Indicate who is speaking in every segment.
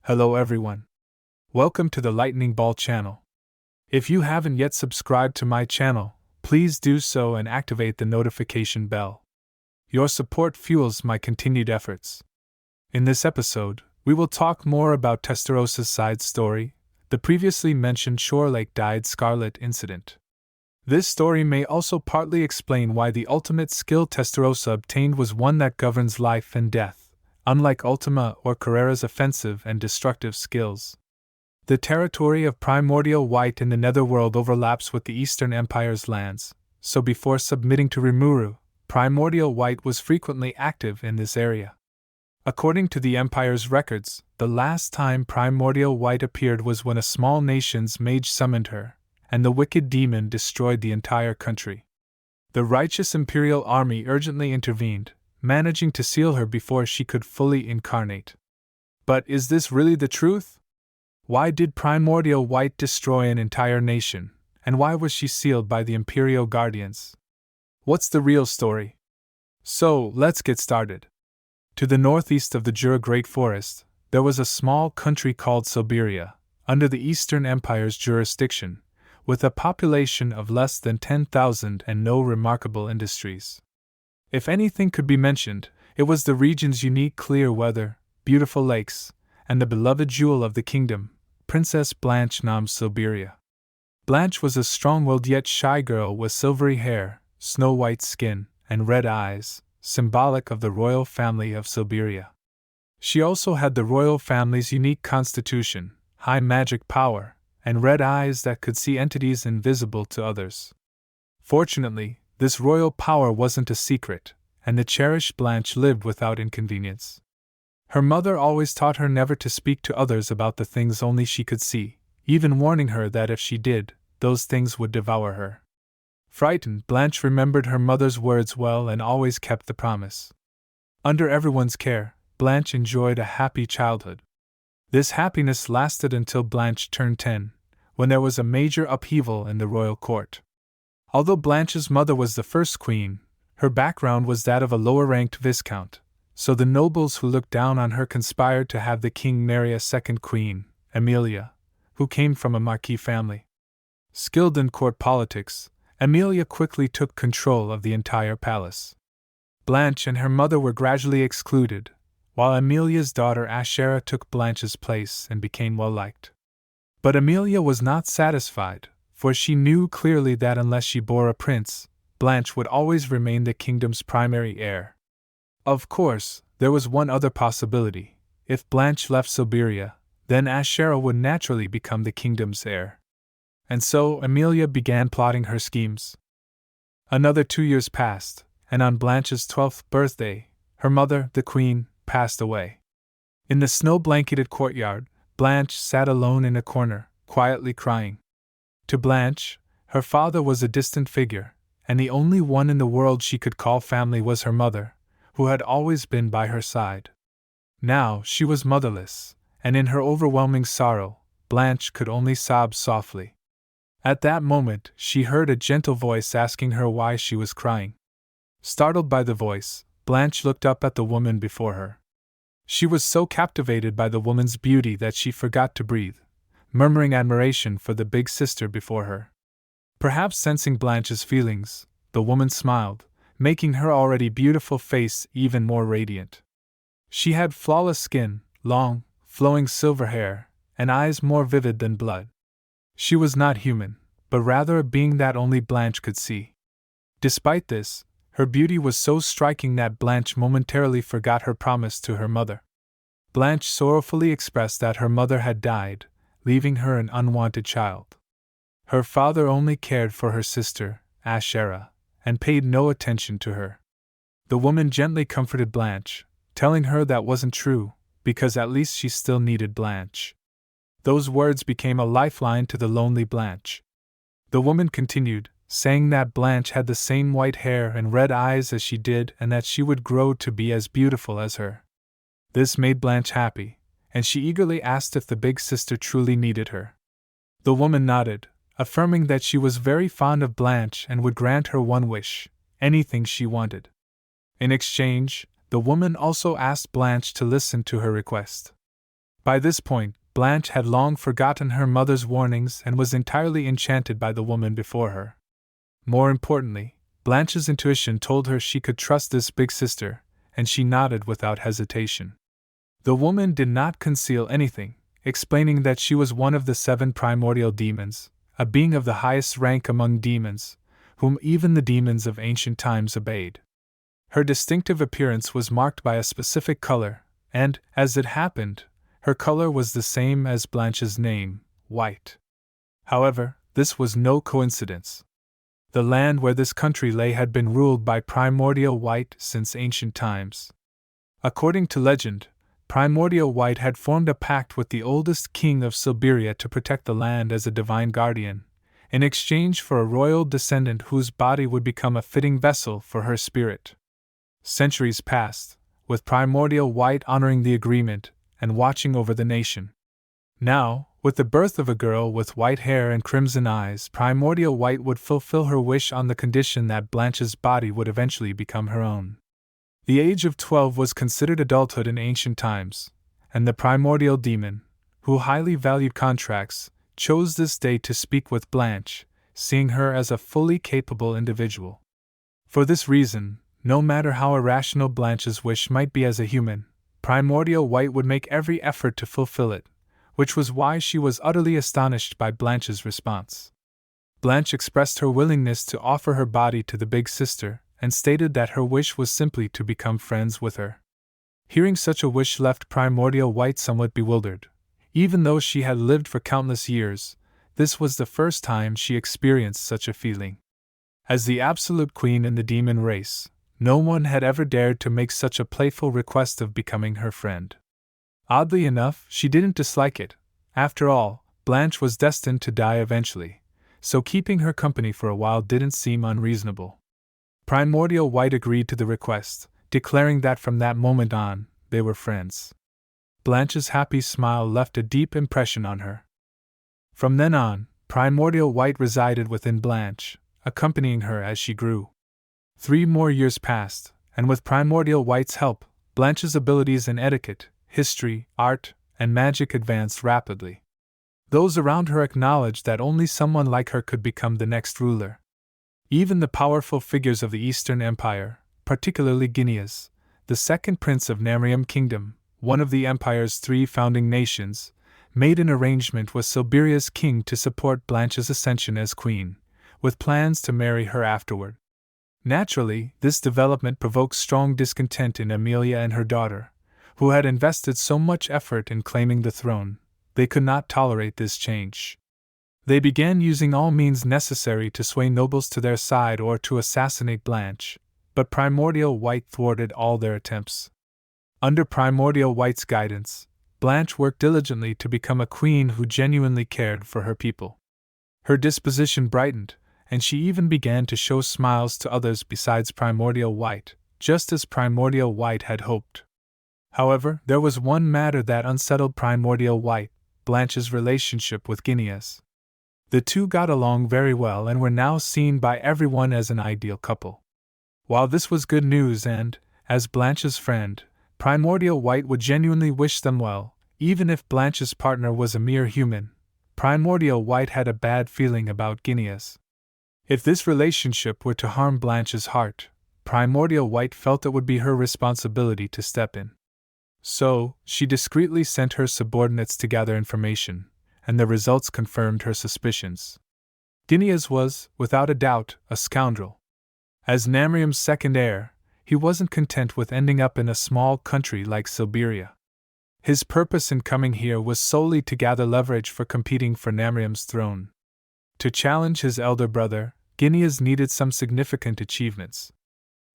Speaker 1: Hello everyone. Welcome to the Lightning Ball channel. If you haven't yet subscribed to my channel, please do so and activate the notification bell. Your support fuels my continued efforts. In this episode, we will talk more about Testarossa's side story, the previously mentioned Shore Lake dyed Scarlet incident. This story may also partly explain why the ultimate skill Testarossa obtained was one that governs life and death, unlike Ultima or Carrera's offensive and destructive skills. The territory of Primordial White in the Netherworld overlaps with the Eastern Empire's lands, so before submitting to Rimuru, Primordial White was frequently active in this area. According to the Empire's records, the last time Primordial White appeared was when a small nation's mage summoned her, and the wicked demon destroyed the entire country. The righteous Imperial army urgently intervened, managing to seal her before she could fully incarnate. But is this really the truth? Why did Primordial White destroy an entire nation, and why was she sealed by the Imperial Guardians? What's the real story? So, let's get started. To the northeast of the Jura Great Forest, there was a small country called Silberia, under the Eastern Empire's jurisdiction, with a population of less than 10,000 and no remarkable industries. If anything could be mentioned, it was the region's unique clear weather, beautiful lakes, and the beloved jewel of the kingdom, Princess Blanche named Silberia. Blanche was a strong-willed yet shy girl with silvery hair, snow-white skin, and red eyes, symbolic of the royal family of Silberia. She also had the royal family's unique constitution, high magic power, and red eyes that could see entities invisible to others. Fortunately, this royal power wasn't a secret, and the cherished Blanche lived without inconvenience. Her mother always taught her never to speak to others about the things only she could see, even warning her that if she did, those things would devour her. Frightened, Blanche remembered her mother's words well and always kept the promise. Under everyone's care, Blanche enjoyed a happy childhood. This happiness lasted until Blanche turned 10, when there was a major upheaval in the royal court. Although Blanche's mother was the first queen, her background was that of a lower-ranked viscount, so the nobles who looked down on her conspired to have the king marry a second queen, Emilia, who came from a marquis family. Skilled in court politics, Emilia quickly took control of the entire palace. Blanche and her mother were gradually excluded, while Emilia's daughter Ashera took Blanche's place and became well-liked. But Emilia was not satisfied, for she knew clearly that unless she bore a prince, Blanche would always remain the kingdom's primary heir. Of course, there was one other possibility. If Blanche left Silberia, then Ashera would naturally become the kingdom's heir. And so Emilia began plotting her schemes. Another 2 years passed, and on Blanche's 12th birthday, her mother, the queen, passed away. In the snow-blanketed courtyard, Blanche sat alone in a corner, quietly crying. To Blanche, her father was a distant figure, and the only one in the world she could call family was her mother, who had always been by her side. Now she was motherless, and in her overwhelming sorrow, Blanche could only sob softly. At that moment, she heard a gentle voice asking her why she was crying. Startled by the voice, Blanche looked up at the woman before her. She was so captivated by the woman's beauty that she forgot to breathe, murmuring admiration for the big sister before her. Perhaps sensing Blanche's feelings, the woman smiled, making her already beautiful face even more radiant. She had flawless skin, long, flowing silver hair, and eyes more vivid than blood. She was not human, but rather a being that only Blanche could see. Despite this, her beauty was so striking that Blanche momentarily forgot her promise to her mother. Blanche sorrowfully expressed that her mother had died, leaving her an unwanted child. Her father only cared for her sister, Ashera, and paid no attention to her. The woman gently comforted Blanche, telling her that wasn't true, because at least she still needed Blanche. Those words became a lifeline to the lonely Blanche. The woman continued, saying that Blanche had the same white hair and red eyes as she did and that she would grow to be as beautiful as her. This made Blanche happy, and she eagerly asked if the big sister truly needed her. The woman nodded, affirming that she was very fond of Blanche and would grant her one wish, anything she wanted. In exchange, the woman also asked Blanche to listen to her request. By this point, Blanche had long forgotten her mother's warnings and was entirely enchanted by the woman before her. More importantly, Blanche's intuition told her she could trust this big sister, and she nodded without hesitation. The woman did not conceal anything, explaining that she was one of the 7 primordial demons, a being of the highest rank among demons, whom even the demons of ancient times obeyed. Her distinctive appearance was marked by a specific color, and, as it happened, her color was the same as Blanche's name, white. However, this was no coincidence. The land where this country lay had been ruled by Primordial White since ancient times. According to legend, Primordial White had formed a pact with the oldest king of Silberia to protect the land as a divine guardian, in exchange for a royal descendant whose body would become a fitting vessel for her spirit. Centuries passed, with Primordial White honoring the agreement and watching over the nation. Now, with the birth of a girl with white hair and crimson eyes, Primordial White would fulfill her wish on the condition that Blanche's body would eventually become her own. The age of 12 was considered adulthood in ancient times, and the primordial demon, who highly valued contracts, chose this day to speak with Blanche, seeing her as a fully capable individual. For this reason, no matter how irrational Blanche's wish might be as a human, Primordial White would make every effort to fulfill it, which was why she was utterly astonished by Blanche's response. Blanche expressed her willingness to offer her body to the big sister, and stated that her wish was simply to become friends with her. Hearing such a wish left Primordial White somewhat bewildered. Even though she had lived for countless years, this was the first time she experienced such a feeling. As the absolute queen in the demon race, no one had ever dared to make such a playful request of becoming her friend. Oddly enough, she didn't dislike it. After all, Blanche was destined to die eventually, so keeping her company for a while didn't seem unreasonable. Primordial White agreed to the request, declaring that from that moment on, they were friends. Blanche's happy smile left a deep impression on her. From then on, Primordial White resided within Blanche, accompanying her as she grew. 3 more years passed, and with Primordial White's help, Blanche's abilities in etiquette, history, art, and magic advanced rapidly. Those around her acknowledged that only someone like her could become the next ruler. Even the powerful figures of the Eastern Empire, particularly Guinias, the second prince of Namrium Kingdom, one of the Empire's 3 founding nations, made an arrangement with Silberia's king to support Blanche's ascension as queen, with plans to marry her afterward. Naturally, this development provoked strong discontent in Amelia and her daughter, who had invested so much effort in claiming the throne. They could not tolerate this change. They began using all means necessary to sway nobles to their side or to assassinate Blanche, but Primordial White thwarted all their attempts. Under Primordial White's guidance, Blanche worked diligently to become a queen who genuinely cared for her people. Her disposition brightened, and she even began to show smiles to others besides Primordial White, just as Primordial White had hoped. However, there was one matter that unsettled Primordial White: Blanche's relationship with Guinias. The two got along very well and were now seen by everyone as an ideal couple. While this was good news and, as Blanche's friend, Primordial White would genuinely wish them well, even if Blanche's partner was a mere human, Primordial White had a bad feeling about Guinias. If this relationship were to harm Blanche's heart, Primordial White felt it would be her responsibility to step in. So, she discreetly sent her subordinates to gather information, and the results confirmed her suspicions. Guinias was, without a doubt, a scoundrel. As Namrium's second heir, he wasn't content with ending up in a small country like Silberia. His purpose in coming here was solely to gather leverage for competing for Namrium's throne. To challenge his elder brother, Guinias needed some significant achievements.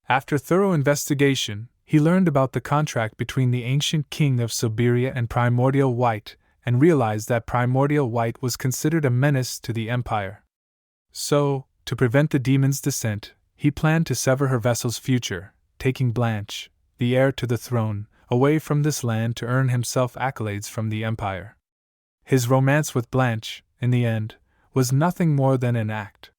Speaker 1: After thorough investigation, he learned about the contract between the ancient king of Silberia and Primordial White, and realized that Primordial White was considered a menace to the Empire. So, to prevent the demon's descent, he planned to sever her vessel's future, taking Blanche, the heir to the throne, away from this land to earn himself accolades from the Empire. His romance with Blanche, in the end, was nothing more than an act.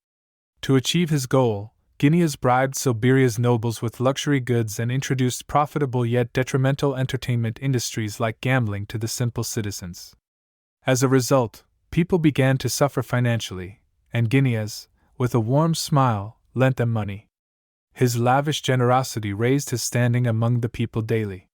Speaker 1: To achieve his goal, Guinias bribed Silberia's nobles with luxury goods and introduced profitable yet detrimental entertainment industries like gambling to the simple citizens. As a result, people began to suffer financially, and Guinias, with a warm smile, lent them money. His lavish generosity raised his standing among the people daily.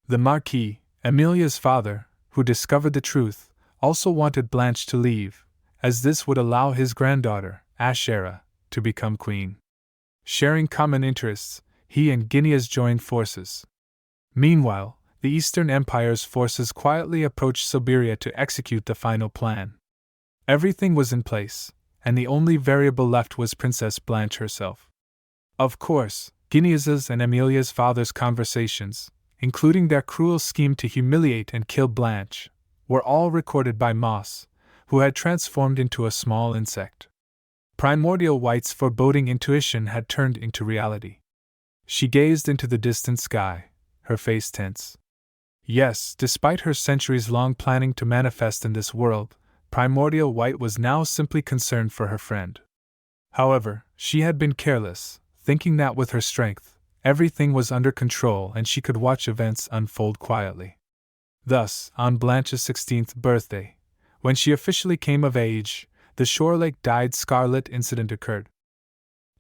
Speaker 1: The Marquis, Amelia's father, who discovered the truth, also wanted Blanche to leave, as this would allow his granddaughter, Ashera, to become queen. Sharing common interests, he and Guinias joined forces. Meanwhile, the Eastern Empire's forces quietly approached Silberia to execute the final plan. Everything was in place, and the only variable left was Princess Blanche herself. Of course, Guinias's and Amelia's father's conversations, including their cruel scheme to humiliate and kill Blanche, were all recorded by Moss, who had transformed into a small insect. Primordial White's foreboding intuition had turned into reality. She gazed into the distant sky, her face tense. Yes, despite her centuries-long planning to manifest in this world, Primordial White was now simply concerned for her friend. However, she had been careless, thinking that with her strength, everything was under control and she could watch events unfold quietly. Thus, on Blanche's 16th birthday, when she officially came of age, the Shore Lake-dyed Scarlet incident occurred.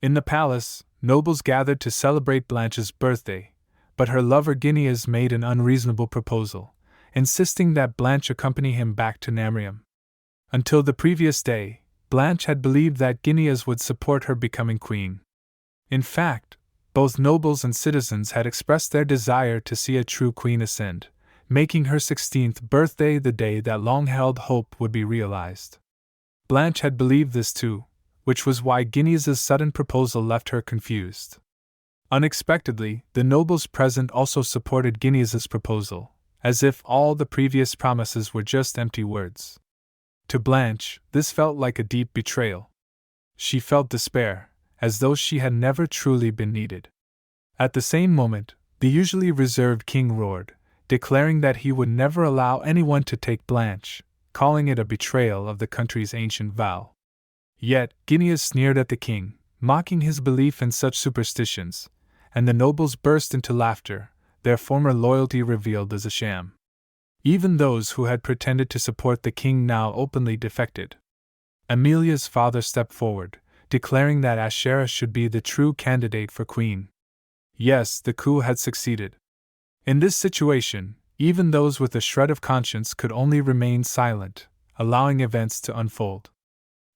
Speaker 1: In the palace, nobles gathered to celebrate Blanche's birthday, but her lover Guinias made an unreasonable proposal, insisting that Blanche accompany him back to Namrium. Until the previous day, Blanche had believed that Guinias would support her becoming queen. In fact, both nobles and citizens had expressed their desire to see a true queen ascend, making her 16th birthday the day that long-held hope would be realized. Blanche had believed this too, which was why Guinias' sudden proposal left her confused. Unexpectedly, the nobles present also supported Guinias' proposal, as if all the previous promises were just empty words. To Blanche, this felt like a deep betrayal. She felt despair, as though she had never truly been needed. At the same moment, the usually reserved king roared, declaring that he would never allow anyone to take Blanche, calling it a betrayal of the country's ancient vow. Yet, Guinias sneered at the king, mocking his belief in such superstitions, and the nobles burst into laughter, their former loyalty revealed as a sham. Even those who had pretended to support the king now openly defected. Amelia's father stepped forward, declaring that Ashera should be the true candidate for queen. Yes, the coup had succeeded. In this situation, even those with a shred of conscience could only remain silent, allowing events to unfold.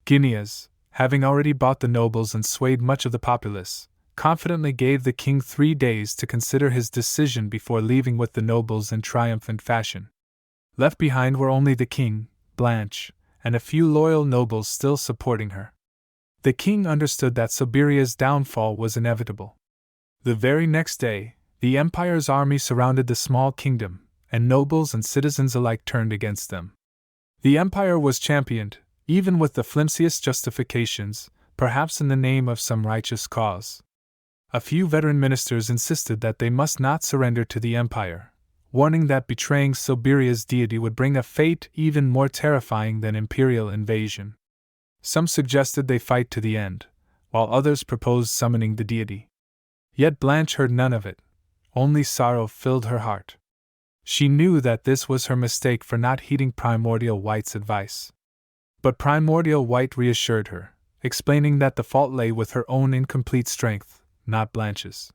Speaker 1: Guinias, having already bought the nobles and swayed much of the populace, confidently gave the king 3 days to consider his decision before leaving with the nobles in triumphant fashion. Left behind were only the king, Blanche, and a few loyal nobles still supporting her. The king understood that Silberia's downfall was inevitable. The very next day, the Empire's army surrounded the small kingdom, and nobles and citizens alike turned against them. The Empire was championed, even with the flimsiest justifications, perhaps in the name of some righteous cause. A few veteran ministers insisted that they must not surrender to the Empire, warning that betraying Silberia's deity would bring a fate even more terrifying than imperial invasion. Some suggested they fight to the end, while others proposed summoning the deity. Yet Blanche heard none of it. Only sorrow filled her heart. She knew that this was her mistake for not heeding Primordial White's advice. But Primordial White reassured her, explaining that the fault lay with her own incomplete strength, not Blanche's.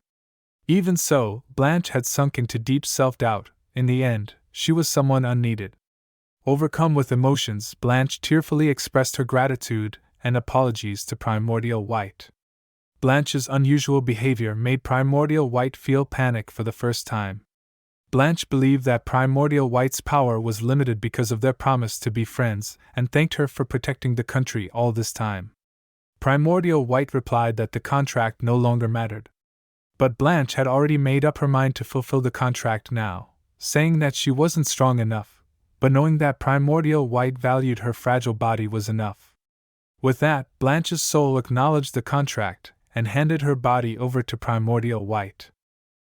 Speaker 1: Even so, Blanche had sunk into deep self-doubt. In the end, she was someone unneeded. Overcome with emotions, Blanche tearfully expressed her gratitude and apologies to Primordial White. Blanche's unusual behavior made Primordial White feel panic for the first time. Blanche believed that Primordial White's power was limited because of their promise to be friends, and thanked her for protecting the country all this time. Primordial White replied that the contract no longer mattered. But Blanche had already made up her mind to fulfill the contract now, saying that she wasn't strong enough, but knowing that Primordial White valued her fragile body was enough. With that, Blanche's soul acknowledged the contract and handed her body over to Primordial White.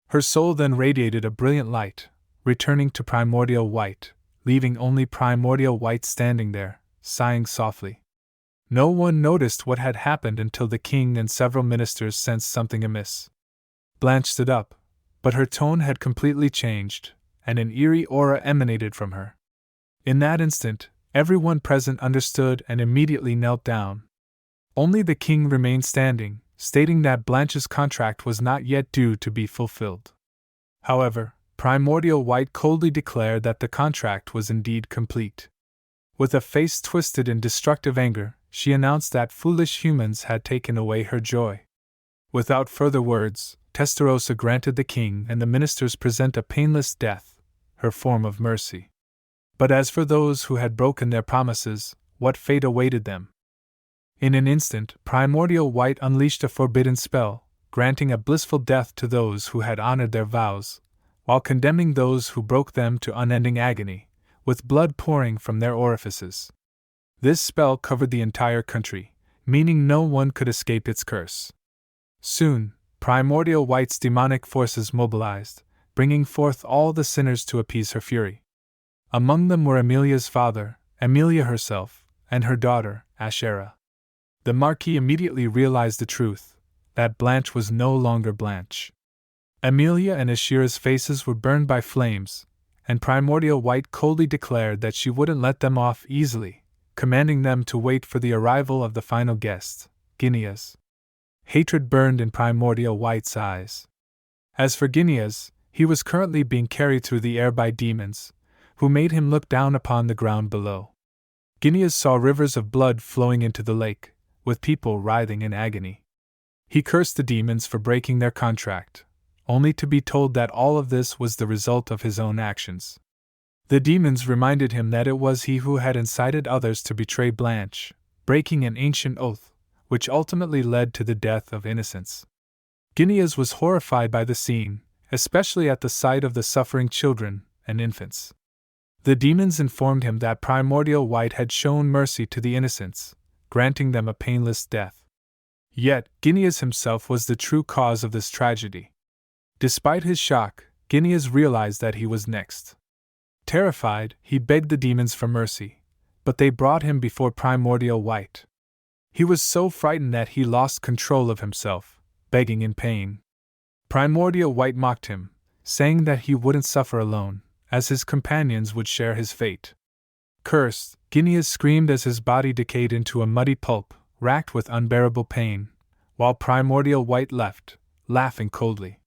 Speaker 1: Her soul then radiated a brilliant light, returning to Primordial White, leaving only Primordial White standing there, sighing softly. No one noticed what had happened until the king and several ministers sensed something amiss. Blanche stood up, but her tone had completely changed, and an eerie aura emanated from her. In that instant, everyone present understood and immediately knelt down. Only the king remained standing, stating that Blanche's contract was not yet due to be fulfilled. However, Primordial White coldly declared that the contract was indeed complete. With a face twisted in destructive anger, she announced that foolish humans had taken away her joy. Without further words, Testarossa granted the king and the ministers present a painless death, her form of mercy. But as for those who had broken their promises, what fate awaited them? In an instant, Primordial White unleashed a forbidden spell, granting a blissful death to those who had honored their vows, while condemning those who broke them to unending agony, with blood pouring from their orifices. This spell covered the entire country, meaning no one could escape its curse. Soon, Primordial White's demonic forces mobilized, bringing forth all the sinners to appease her fury. Among them were Amelia's father, Amelia herself, and her daughter, Ashera. The Marquis immediately realized the truth, that Blanche was no longer Blanche. Amelia and Ashera's faces were burned by flames, and Primordial White coldly declared that she wouldn't let them off easily, commanding them to wait for the arrival of the final guest, Guinias. Hatred burned in Primordial White's eyes. As for Guinias, he was currently being carried through the air by demons, who made him look down upon the ground below. Guinias saw rivers of blood flowing into the lake, with people writhing in agony. He cursed the demons for breaking their contract, only to be told that all of this was the result of his own actions. The demons reminded him that it was he who had incited others to betray Blanche, breaking an ancient oath, which ultimately led to the death of innocents. Guinias was horrified by the scene, especially at the sight of the suffering children and infants. The demons informed him that Primordial White had shown mercy to the innocents, granting them a painless death. Yet, Guinias himself was the true cause of this tragedy. Despite his shock, Guinias realized that he was next. Terrified, he begged the demons for mercy, but they brought him before Primordial White. He was so frightened that he lost control of himself, begging in pain. Primordial White mocked him, saying that he wouldn't suffer alone, as his companions would share his fate. Cursed, Guinias screamed as his body decayed into a muddy pulp, racked with unbearable pain, while Primordial White left, laughing coldly.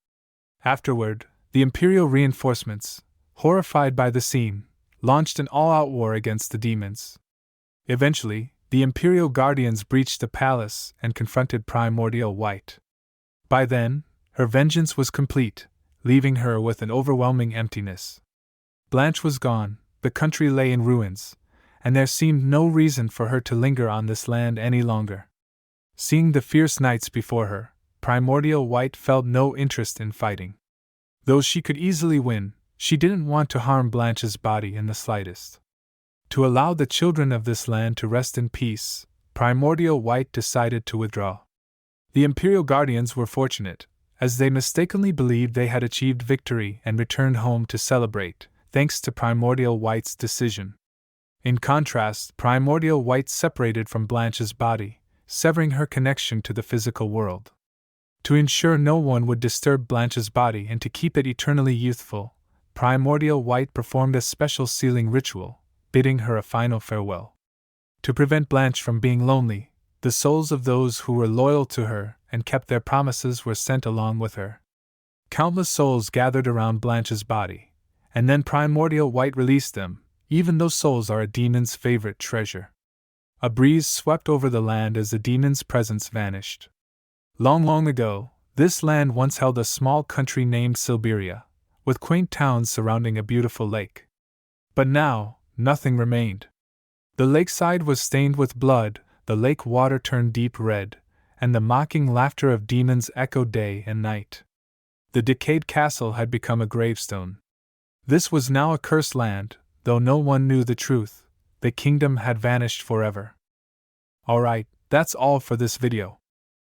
Speaker 1: Afterward, the Imperial reinforcements, horrified by the scene, launched an all-out war against the demons. Eventually, the Imperial Guardians breached the palace and confronted Primordial White. By then, her vengeance was complete, leaving her with an overwhelming emptiness. Blanche was gone, the country lay in ruins, and there seemed no reason for her to linger on this land any longer. Seeing the fierce knights before her, Primordial White felt no interest in fighting. Though she could easily win, she didn't want to harm Blanche's body in the slightest. To allow the children of this land to rest in peace, Primordial White decided to withdraw. The Imperial Guardians were fortunate, as they mistakenly believed they had achieved victory and returned home to celebrate, thanks to Primordial White's decision. In contrast, Primordial White separated from Blanche's body, severing her connection to the physical world. To ensure no one would disturb Blanche's body and to keep it eternally youthful, Primordial White performed a special sealing ritual, bidding her a final farewell. To prevent Blanche from being lonely, the souls of those who were loyal to her and kept their promises were sent along with her. Countless souls gathered around Blanche's body, and then Primordial White released them, even though souls are a demon's favorite treasure. A breeze swept over the land as the demon's presence vanished. Long, long ago, this land once held a small country named Silberia, with quaint towns surrounding a beautiful lake. But now, nothing remained. The lakeside was stained with blood, the lake water turned deep red, and the mocking laughter of demons echoed day and night. The decayed castle had become a gravestone. This was now a cursed land, though no one knew the truth. The kingdom had vanished forever. Alright, that's all for this video.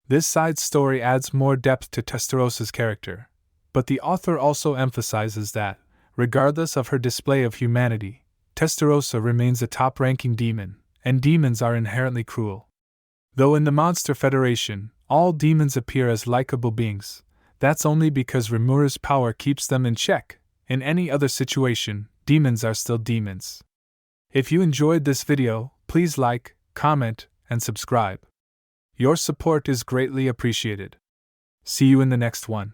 Speaker 1: This side story adds more depth to Testarossa's character, but the author also emphasizes that, regardless of her display of humanity, Testarossa remains a top-ranking demon, and demons are inherently cruel. Though in the Monster Federation, all demons appear as likable beings, that's only because Rimura's power keeps them in check. In any other situation, demons are still demons. If you enjoyed this video, please like, comment, and subscribe. Your support is greatly appreciated. See you in the next one.